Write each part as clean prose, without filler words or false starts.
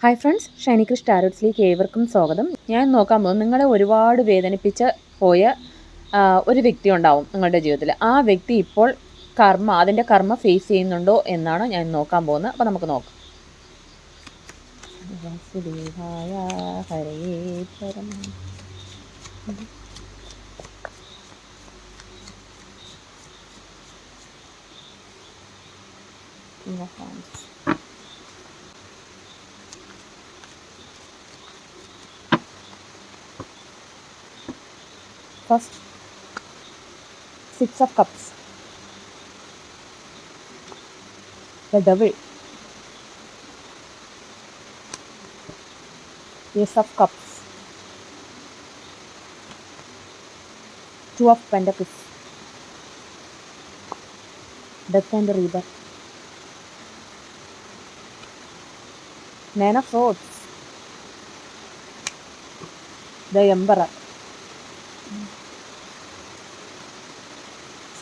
Hi friends, Shiny Krish ടാരോട്സിലേക്ക് ഏവർക്കും സ്വാഗതം. ഞാൻ നോക്കാൻ പോകുന്നത് നിങ്ങളെ ഒരുപാട് വേദനിപ്പിച്ച് പോയ ഒരു വ്യക്തി ഉണ്ടാവും നിങ്ങളുടെ ജീവിതത്തിൽ. ആ വ്യക്തി ഇപ്പോൾ അതിൻ്റെ കർമ്മ ഫേസ് ചെയ്യുന്നുണ്ടോ എന്നാണ് ഞാൻ നോക്കാൻ പോകുന്നത്. അപ്പോൾ നമുക്ക് നോക്കാം. വാസുദേവായ ഹരേ പരം. First, 6 of Cups, the Devil, Ace of Cups, 2 of Pentacles, Death and Rebirth, 9 of Swords, the Emperor,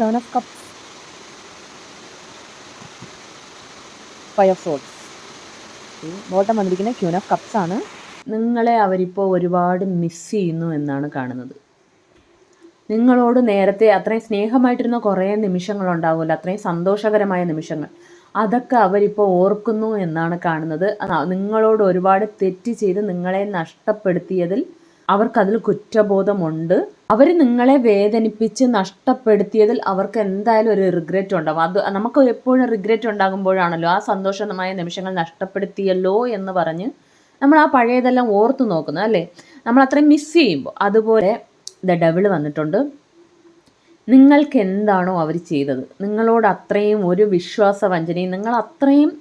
7 of Cups, 5 of Swords. Bottom വന്നിരിക്കുന്ന ക്യൂൻ ഓഫ് കപ്സ് ആണ്. നിങ്ങളെ അവരിപ്പോൾ ഒരുപാട് മിസ് ചെയ്യുന്നു എന്നാണ് കാണുന്നത്. നിങ്ങളോട് നേരത്തെ അത്രയും സ്നേഹമായിട്ടിരുന്ന കുറേ നിമിഷങ്ങളുണ്ടാവുമല്ലോ, അത്രയും സന്തോഷകരമായ നിമിഷങ്ങൾ, അതൊക്കെ അവരിപ്പോൾ ഓർക്കുന്നു എന്നാണ് കാണുന്നത്. നിങ്ങളോട് ഒരുപാട് തെറ്റ് ചെയ്ത് നിങ്ങളെ നഷ്ടപ്പെടുത്തിയതിൽ അവർക്കതിൽ കുറ്റബോധമുണ്ട്. അവർ നിങ്ങളെ വേദനിപ്പിച്ച് നഷ്ടപ്പെടുത്തിയതിൽ അവർക്ക് എന്തായാലും ഒരു റിഗ്രറ്റ് ഉണ്ടാകും. അത് നമുക്ക് എപ്പോഴും റിഗ്രറ്റ് ഉണ്ടാകുമ്പോഴാണല്ലോ ആ സന്തോഷമായ നിമിഷങ്ങൾ നഷ്ടപ്പെടുത്തിയല്ലോ എന്ന് പറഞ്ഞ് നമ്മൾ ആ പഴയതെല്ലാം ഓർത്തു നോക്കുന്നത്, അല്ലേ? നമ്മൾ അത്രയും മിസ് ചെയ്യുമ്പോൾ. അതുപോലെ ദ ഡെവിൾ വന്നിട്ടുണ്ട്. നിങ്ങൾക്ക് എന്താണോ അവർ ചെയ്തത്, നിങ്ങളോട് അത്രയും ഒരു വിശ്വാസവഞ്ചനയും, നിങ്ങൾ അത്രയും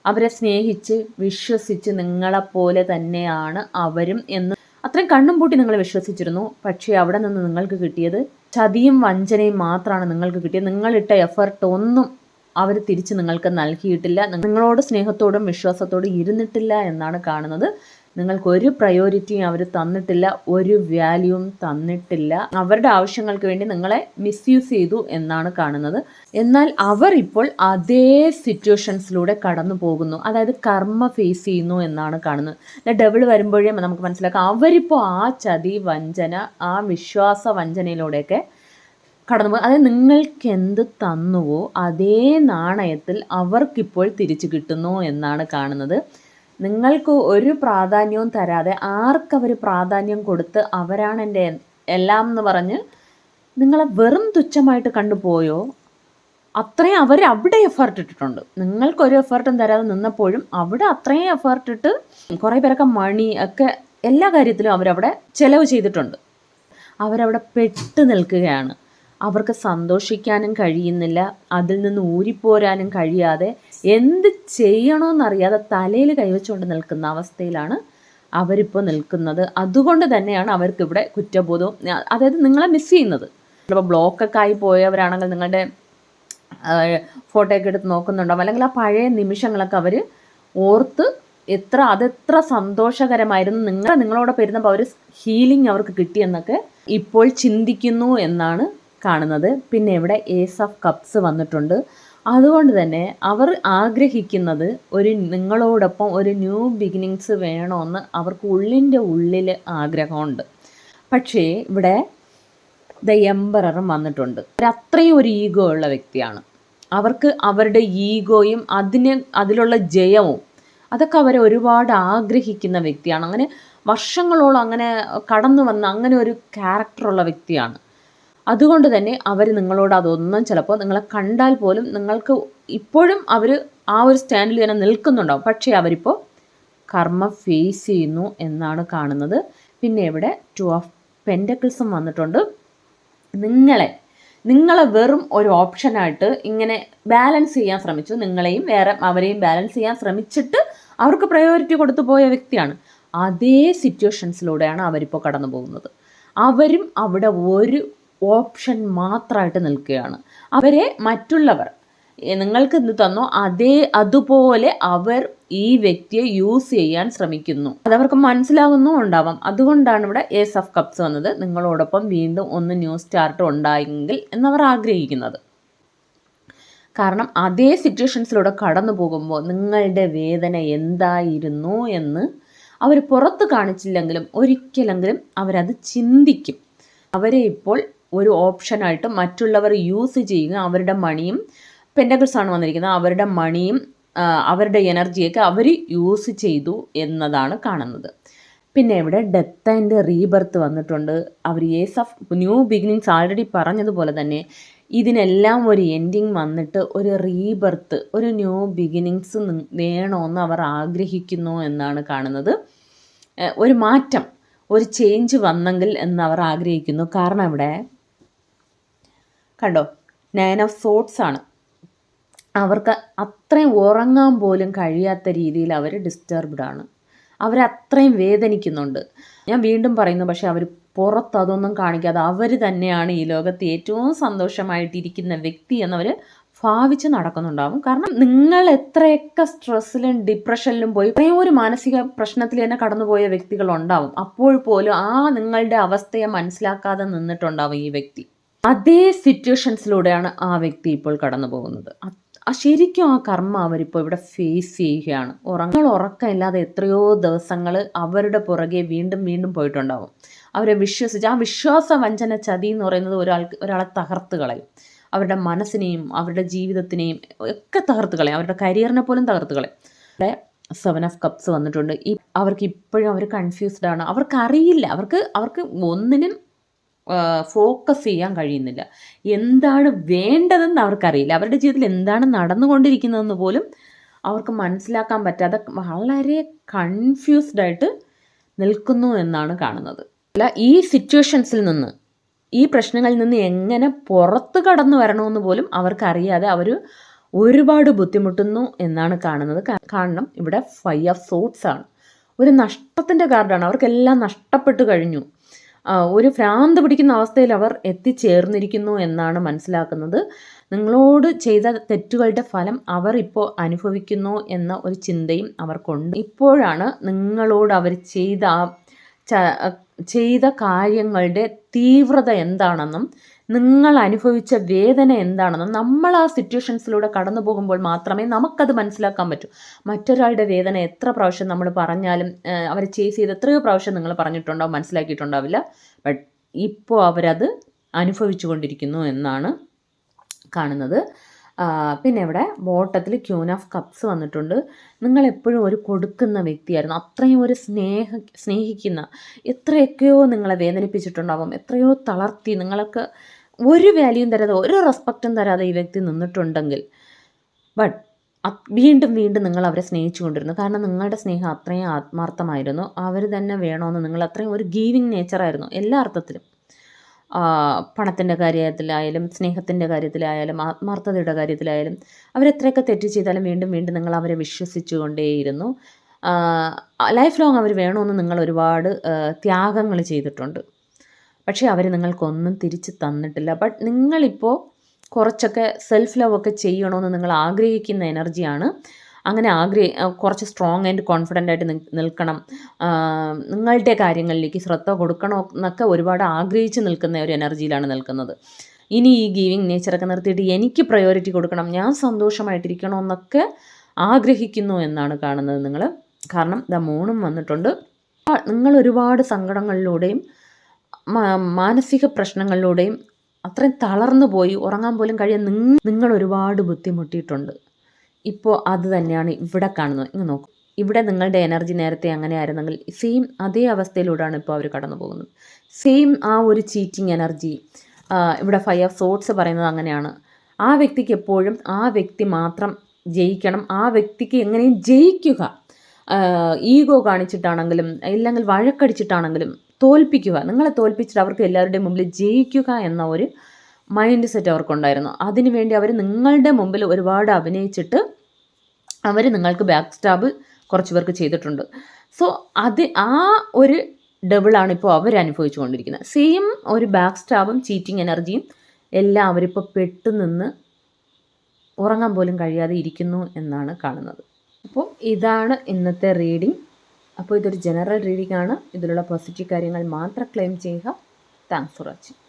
അവരെ സ്നേഹിച്ച് വിശ്വസിച്ച് നിങ്ങളെപ്പോലെ തന്നെയാണ് അവരും എന്ന് അത്രയും കണ്ണും പൂട്ടി നിങ്ങൾ വിശ്വസിച്ചിരുന്നു. പക്ഷേ അവിടെ നിന്ന് നിങ്ങൾക്ക് കിട്ടിയത് ചതിയും വഞ്ചനയും മാത്രമാണ് നിങ്ങൾക്ക് കിട്ടിയത്. നിങ്ങളിട്ട എഫർട്ട് ഒന്നും അവർ തിരിച്ച് നിങ്ങൾക്ക് നൽകിയിട്ടില്ല. നിങ്ങളോട് സ്നേഹത്തോടും വിശ്വാസത്തോടും ഇരുന്നിട്ടില്ല എന്നാണ് കാണുന്നത്. നിങ്ങൾക്കൊരു പ്രയോറിറ്റിയും അവർ തന്നിട്ടില്ല, ഒരു വാല്യൂവും തന്നിട്ടില്ല. അവരുടെ ആവശ്യങ്ങൾക്ക് വേണ്ടി നിങ്ങളെ മിസ്യൂസ് ചെയ്തു എന്നാണ് കാണുന്നത്. എന്നാൽ അവർ ഇപ്പോൾ അതേ സിറ്റുവേഷൻസിലൂടെ കടന്നു പോകുന്നു, അതായത് കർമ്മ ഫേസ് ചെയ്യുന്നു എന്നാണ് കാണുന്നത്. ഡെവിൾ വരുമ്പോഴേ നമുക്ക് മനസ്സിലാക്കാം അവരിപ്പോൾ ആ ചതി വഞ്ചന, ആ വിശ്വാസ വഞ്ചനയിലൂടെയൊക്കെ കടന്നു പോകും. അതായത് നിങ്ങൾക്ക് എന്ത് തന്നുവോ അതേ നാണയത്തിൽ അവർക്കിപ്പോൾ തിരിച്ചു കിട്ടുന്നു എന്നാണ് കാണുന്നത്. നിങ്ങൾക്ക് ഒരു പ്രാധാന്യവും തരാതെ ആർക്കവർ പ്രാധാന്യം കൊടുത്ത് അവരാണ് എൻ്റെ എല്ലാം എന്ന് പറഞ്ഞ് നിങ്ങളെ വെറും തുച്ഛമായിട്ട് കണ്ടുപോയോ, അത്രയും അവർ അവിടെ എഫേർട്ട് ഇട്ടിട്ടുണ്ട്. നിങ്ങൾക്കൊരു എഫേർട്ടും തരാതെ നിന്നപ്പോഴും അവിടെ അത്രയും എഫേർട്ട് ഇട്ട് കുറേ പേരൊക്കെ മണി ഒക്കെ എല്ലാ കാര്യത്തിലും അവരവിടെ ചിലവ് ചെയ്തിട്ടുണ്ട്. അവരവിടെ പെട്ട് നിൽക്കുകയാണ്. അവർക്ക് സന്തോഷിക്കാനും കഴിയുന്നില്ല, അതിൽ നിന്ന് ഊരിപ്പോരാനും കഴിയാതെ എന്ത് ചെയ്യണമെന്നറിയാതെ തലയിൽ കൈവച്ചുകൊണ്ട് നിൽക്കുന്ന അവസ്ഥയിലാണ് അവരിപ്പോൾ നിൽക്കുന്നത്. അതുകൊണ്ട് തന്നെയാണ് അവർക്കിവിടെ കുറ്റബോധവും, അതായത് നിങ്ങളെ മിസ് ചെയ്യുന്നത്. ചിലപ്പോൾ ബ്ലോക്കൊക്കെ ആയി പോയവരാണെങ്കിൽ നിങ്ങളുടെ ഫോട്ടോയൊക്കെ എടുത്ത് നോക്കുന്നുണ്ടാവും, അല്ലെങ്കിൽ ആ പഴയ നിമിഷങ്ങളൊക്കെ അവർ ഓർത്ത് അതെത്ര സന്തോഷകരമായിരുന്നു, നിങ്ങളോടൊപ്പം ഇരുന്നപ്പോൾ അവർ ഹീലിംഗ് അവർക്ക് കിട്ടിയെന്നൊക്കെ ഇപ്പോൾ ചിന്തിക്കുന്നു എന്നാണ് കാണുന്നത്. പിന്നെ ഇവിടെ ഏസ് ഓഫ് കപ്സ് വന്നിട്ടുണ്ട്. അതുകൊണ്ട് തന്നെ അവർ ആഗ്രഹിക്കുന്നത് നിങ്ങളോടൊപ്പം ഒരു ന്യൂ ബിഗിനിങ്സ് വേണമെന്ന് അവർക്ക് ഉള്ളിൻ്റെ ഉള്ളിൽ ആഗ്രഹമുണ്ട്. പക്ഷേ ഇവിടെ ദ എംപററും വന്നിട്ടുണ്ട്. അത്രയും ഒരു ഈഗോ ഉള്ള വ്യക്തിയാണ്. അവർക്ക് അവരുടെ ഈഗോയും അതിലുള്ള ജയവും അതൊക്കെ അവരെ ഒരുപാട് ആഗ്രഹിക്കുന്ന വ്യക്തിയാണ്. അങ്ങനെ വർഷങ്ങളോളം അങ്ങനെ കടന്നു വന്ന അങ്ങനെ ഒരു ക്യാരക്ടറുള്ള വ്യക്തിയാണ്. അതുകൊണ്ട് തന്നെ അവർ നിങ്ങളോട് അതൊന്നും ചിലപ്പോൾ നിങ്ങളെ കണ്ടാൽ പോലും നിങ്ങൾക്ക് ഇപ്പോഴും അവർ ആ ഒരു സ്റ്റാൻഡിൽ തന്നെ നിൽക്കുന്നുണ്ടാവും. പക്ഷേ അവരിപ്പോൾ കർമ്മ ഫേസ് ചെയ്യുന്നു എന്നാണ് കാണുന്നത്. പിന്നെ ഇവിടെ 2 ഓഫ് പെൻറ്റക്കിൾസും വന്നിട്ടുണ്ട്. നിങ്ങളെ വെറും ഒരു ഓപ്ഷനായിട്ട് ഇങ്ങനെ ബാലൻസ് ചെയ്യാൻ ശ്രമിച്ചു. നിങ്ങളെയും അവരെയും ബാലൻസ് ചെയ്യാൻ ശ്രമിച്ചിട്ട് അവർക്ക് പ്രയോറിറ്റി കൊടുത്തു പോയ വ്യക്തിയാണ്. അതേ സിറ്റുവേഷൻസിലൂടെയാണ് അവരിപ്പോൾ കടന്നു പോകുന്നത്. അവരും അവിടെ ഒരു ഓപ്ഷൻ മാത്രമായിട്ട് നിൽക്കുകയാണ്. അവരെ മറ്റുള്ളവർ നിങ്ങൾക്ക് എന്ത് തന്നോ അതുപോലെ അവർ ഈ വ്യക്തിയെ യൂസ് ചെയ്യാൻ ശ്രമിക്കുന്നു. അതവർക്ക് മനസ്സിലാകുന്നുണ്ടാവാം. അതുകൊണ്ടാണ് ഇവിടെ ഏസ് ഓഫ് കപ്സ് വന്നത്. നിങ്ങളോടൊപ്പം വീണ്ടും ഒന്ന് ന്യൂ സ്റ്റാർട്ട് ഉണ്ടായെങ്കിൽ എന്നവർ ആഗ്രഹിക്കുന്നത്. കാരണം അതേ സിറ്റുവേഷൻസിലൂടെ കടന്നു പോകുമ്പോൾ നിങ്ങളുടെ വേദന എന്തായിരുന്നു എന്ന് അവർ പുറത്ത് കാണിച്ചില്ലെങ്കിലും ഒരിക്കലെങ്കിലും അവരത് ചിന്തിക്കും. അവരെ ഇപ്പോൾ ഒരു ഓപ്ഷനായിട്ട് മറ്റുള്ളവർ യൂസ് ചെയ്യുക. അവരുടെ മണിയും, പെൻറ്റക്കിൾസ് ആണ് വന്നിരിക്കുന്നത്, അവരുടെ മണിയും അവരുടെ എനർജിയൊക്കെ അവർ യൂസ് ചെയ്തു എന്നതാണ് കാണുന്നത്. പിന്നെ ഇവിടെ ഡെത്ത് ആൻഡ് റീബർത്ത് വന്നിട്ടുണ്ട്. അവർ ace of new beginnings already പറഞ്ഞതുപോലെ തന്നെ ഇതിനെല്ലാം ഒരു എൻഡിങ് വന്നിട്ട് ഒരു റീബർത്ത്, ഒരു ന്യൂ ബിഗിനിങ്സ് വേണമെന്ന് അവർ ആഗ്രഹിക്കുന്നു എന്നാണ് കാണുന്നത്. ഒരു മാറ്റം, ഒരു ചേഞ്ച് വന്നെങ്കിൽ എന്ന് അവർ ആഗ്രഹിക്കുന്നു. കാരണം ഇവിടെ കണ്ടോ 9 ഓഫ് സോർഡ്സ് ആണ്. അവർക്ക് അത്രയും ഉറങ്ങാൻ പോലും കഴിയാത്ത രീതിയിൽ അവർ ഡിസ്റ്റർബ്ഡ് ആണ്. അവരത്രയും വേദനിക്കുന്നുണ്ട്. ഞാൻ വീണ്ടും പറയുന്നു, പക്ഷേ അവർ പുറത്ത് അതൊന്നും കാണിക്കാതെ അവർ തന്നെയാണ് ഈ ലോകത്ത് ഏറ്റവും സന്തോഷമായിട്ടിരിക്കുന്ന വ്യക്തി എന്നവർ ഭാവിച്ച് നടക്കുന്നുണ്ടാവും. കാരണം നിങ്ങൾ എത്രയൊക്കെ സ്ട്രെസ്സിലും ഡിപ്രഷനിലും പോയി ഇത്രയും ഒരു മാനസിക പ്രശ്നത്തിൽ തന്നെ കടന്നുപോയ വ്യക്തികളുണ്ടാവും. അപ്പോൾ പോലും ആ നിങ്ങളുടെ അവസ്ഥയെ മനസ്സിലാക്കാതെ നിന്നിട്ടുണ്ടാവും ഈ വ്യക്തി. അതേ സിറ്റുവേഷൻസിലൂടെയാണ് ആ വ്യക്തി ഇപ്പോൾ കടന്നു പോകുന്നത്. ശരിക്കും ആ കർമ്മ അവരിപ്പോൾ ഇവിടെ ഫേസ് ചെയ്യുകയാണ്. ഉറക്കമില്ലാതെ എത്രയോ ദിവസങ്ങൾ അവരുടെ പുറകെ വീണ്ടും വീണ്ടും പോയിട്ടുണ്ടാവും. അവരെ വിശ്വസിച്ച് ആ വിശ്വാസ വഞ്ചന ചതി എന്ന് പറയുന്നത് ഒരാളെ തകർത്ത് കളയും. അവരുടെ മനസ്സിനെയും അവരുടെ ജീവിതത്തിനെയും ഒക്കെ തകർത്ത് കളയും. അവരുടെ കരിയറിനെ പോലും തകർത്ത് കളയും. ഇവിടെ 7 ഓഫ് കപ്സ് വന്നിട്ടുണ്ട്. അവർക്ക് ഇപ്പോഴും അവർ കൺഫ്യൂസ്ഡ് ആണ്. അവർക്കറിയില്ല, അവർക്ക് ഒന്നിനും ഫോക്കസ് ചെയ്യാൻ കഴിയുന്നില്ല. എന്താണ് വേണ്ടതെന്ന് അവർക്കറിയില്ല. അവരുടെ ജീവിതത്തിൽ എന്താണ് നടന്നുകൊണ്ടിരിക്കുന്നതെന്ന് പോലും അവർക്ക് മനസ്സിലാക്കാൻ പറ്റാതെ വളരെ കൺഫ്യൂസ്ഡായിട്ട് നിൽക്കുന്നു എന്നാണ് കാണുന്നത്. അല്ല, ഈ സിറ്റുവേഷൻസിൽ നിന്ന്, ഈ പ്രശ്നങ്ങളിൽ നിന്ന് എങ്ങനെ പുറത്ത് കടന്നു വരണമെന്ന് പോലും അവർക്കറിയാതെ അവർ ഒരുപാട് ബുദ്ധിമുട്ടുന്നു എന്നാണ് കാണുന്നത്. കാരണം ഇവിടെ 5 ഓഫ് സോർഡ്സ് ആണ്. ഒരു നഷ്ടത്തിൻ്റെ കാർഡാണ്. അവർക്കെല്ലാം നഷ്ടപ്പെട്ടു കഴിഞ്ഞു. ഒരു ഭ്രാന്ത് പിടിക്കുന്ന അവസ്ഥയിൽ അവർ എത്തിച്ചേർന്നിരിക്കുന്നു എന്നാണ് മനസ്സിലാക്കുന്നത്. നിങ്ങളോട് ചെയ്ത തെറ്റുകളുടെ ഫലം അവർ ഇപ്പോൾ അനുഭവിക്കുന്നു എന്ന ഒരു ചിന്തയും അവർക്കുണ്ട്. ഇപ്പോഴാണ് നിങ്ങളോട് അവർ ചെയ്ത കാര്യങ്ങളുടെ തീവ്രത എന്താണെന്നും നിങ്ങൾ അനുഭവിച്ച വേദന എന്താണെന്നും നമ്മൾ ആ സിറ്റുവേഷൻസിലൂടെ കടന്നു പോകുമ്പോൾ മാത്രമേ നമുക്കത് മനസ്സിലാക്കാൻ പറ്റൂ. മറ്റൊരാളുടെ വേദന എത്ര പ്രാവശ്യം നമ്മൾ പറഞ്ഞാലും അവർ ചേസ് ചെയ്ത് എത്രയോ പ്രാവശ്യം നിങ്ങൾ പറഞ്ഞിട്ടുണ്ടാവും, മനസ്സിലാക്കിയിട്ടുണ്ടാവില്ല. ബട്ട് ഇപ്പോൾ അവരത് അനുഭവിച്ചു കൊണ്ടിരിക്കുന്നു എന്നാണ് കാണുന്നത്. പിന്നെ ഇവിടെ ബോട്ടത്തിൽ ക്യൂൻ ഓഫ് കപ്സ് വന്നിട്ടുണ്ട്. നിങ്ങളെപ്പോഴും ഒരു കൊടുക്കുന്ന വ്യക്തിയായിരുന്നു. അത്രയും ഒരു സ്നേഹിക്കുന്ന, എത്രയൊക്കെയോ നിങ്ങളെ വേദനിപ്പിച്ചിട്ടുണ്ടാവും, എത്രയോ തളർത്തി, നിങ്ങൾക്ക് ഒരു വാല്യൂയും തരാതെ ഒരു റെസ്പെക്റ്റും തരാതെ ഈ വ്യക്തി നിന്നിട്ടുണ്ടെങ്കിൽ, ബട്ട് വീണ്ടും വീണ്ടും നിങ്ങൾ അവരെ സ്നേഹിച്ചു കൊണ്ടിരുന്നു. കാരണം നിങ്ങളുടെ സ്നേഹം അത്രയും ആത്മാർത്ഥമായിരുന്നു. അവർ തന്നെ വേണമെന്ന് നിങ്ങൾ അത്രയും ഒരു ഗീവിങ് നേച്ചറായിരുന്നു എല്ലാ അർത്ഥത്തിലും. പണത്തിൻ്റെ കാര്യത്തിലായാലും സ്നേഹത്തിൻ്റെ കാര്യത്തിലായാലും ആത്മാർത്ഥതയുടെ കാര്യത്തിലായാലും അവരെത്രയൊക്കെ തെറ്റ് ചെയ്താലും വീണ്ടും വീണ്ടും നിങ്ങൾ അവരെ വിശ്വസിച്ചു കൊണ്ടേയിരുന്നു. ലൈഫ് ലോങ് അവർ വേണമെന്ന് നിങ്ങൾ ഒരുപാട് ത്യാഗങ്ങൾ ചെയ്തിട്ടുണ്ട്. പക്ഷേ അവർ നിങ്ങൾക്കൊന്നും തിരിച്ച് തന്നിട്ടില്ല. ബട്ട് നിങ്ങളിപ്പോൾ കുറച്ചൊക്കെ സെൽഫ് ലവ് ഒക്കെ ചെയ്യണമെന്ന് നിങ്ങൾ ആഗ്രഹിക്കുന്ന എനർജിയാണ്. അങ്ങനെ കുറച്ച് സ്ട്രോങ് ആൻഡ് കോൺഫിഡൻ്റ് ആയിട്ട് നിൽക്കണം, നിങ്ങളുടെ കാര്യങ്ങളിലേക്ക് ശ്രദ്ധ കൊടുക്കണം എന്നൊക്കെ ഒരുപാട് ആഗ്രഹിച്ച് നിൽക്കുന്ന ഒരു എനർജിയിലാണ് നിൽക്കുന്നത്. ഇനി ഈ ഗീവിങ് നേച്ചറൊക്കെ നിർത്തിയിട്ട് എനിക്ക് പ്രയോറിറ്റി കൊടുക്കണം, ഞാൻ സന്തോഷമായിട്ടിരിക്കണം എന്നൊക്കെ ആഗ്രഹിക്കുന്നു എന്നാണ് കാണുന്നത് നിങ്ങൾ. കാരണം മൂണും വന്നിട്ടുണ്ട്. നിങ്ങൾ ഒരുപാട് സങ്കടങ്ങളിലൂടെയും മാനസിക പ്രശ്നങ്ങളിലൂടെയും അത്രയും തളർന്നു പോയി ഉറങ്ങാൻ പോലും കഴിയാൻ നിങ്ങൾ ഒരുപാട് ബുദ്ധിമുട്ടിയിട്ടുണ്ട്. ഇപ്പോൾ അത് തന്നെയാണ് ഇവിടെ കാണുന്നത്. ഇങ്ങ് നോക്കും, ഇവിടെ നിങ്ങളുടെ എനർജി നേരത്തെ അങ്ങനെ ആയിരുന്നെങ്കിൽ സെയിം അതേ അവസ്ഥയിലൂടെയാണ് ഇപ്പോൾ അവർ കടന്നു പോകുന്നത്. സെയിം ആ ഒരു ചീറ്റിംഗ് എനർജി. ഇവിടെ 5 ഓഫ് സോർഡ്സ് പറയുന്നത് അങ്ങനെയാണ്. ആ വ്യക്തിക്ക് എപ്പോഴും ആ വ്യക്തി മാത്രം ജയിക്കണം, ആ വ്യക്തിക്ക് എങ്ങനെയും ജയിക്കുക, ഈഗോ കാണിച്ചിട്ടാണെങ്കിലും ഇല്ലെങ്കിൽ വഴക്കടിച്ചിട്ടാണെങ്കിലും തോൽപ്പിക്കുക, നിങ്ങളെ തോൽപ്പിച്ചിട്ട് അവർക്ക് എല്ലാവരുടെയും മുമ്പിൽ ജയിക്കുക എന്ന ഒരു മൈൻഡ് സെറ്റ് അവർക്കുണ്ടായിരുന്നു. അതിനുവേണ്ടി അവർ നിങ്ങളുടെ മുമ്പിൽ ഒരുപാട് അഭിനയിച്ചിട്ട് അവർ നിങ്ങൾക്ക് ബാക്ക് സ്റ്റാബ് കുറച്ച് പേർക്ക് ചെയ്തിട്ടുണ്ട്. സോ ആ ഒരു ഡബിളാണ് ഇപ്പോൾ അവർ അനുഭവിച്ചു കൊണ്ടിരിക്കുന്നത്. സെയിം ഒരു ബാക്ക് സ്റ്റാബും ചീറ്റിംഗ് എനർജിയും എല്ലാം അവരിപ്പോൾ പെട്ടുനിന്ന് ഉറങ്ങാൻ പോലും കഴിയാതെ ഇരിക്കുന്നു എന്നാണ് കാണുന്നത്. അപ്പോൾ ഇതാണ് ഇന്നത്തെ റീഡിംഗ്. അപ്പോൾ ഇതൊരു ജനറൽ റീഡിംഗ് ആണ്. ഇതിലുള്ള പോസിറ്റീവ് കാര്യങ്ങൾ മാത്രം ക്ലെയിം ചെയ്യുക. Thanks for watching.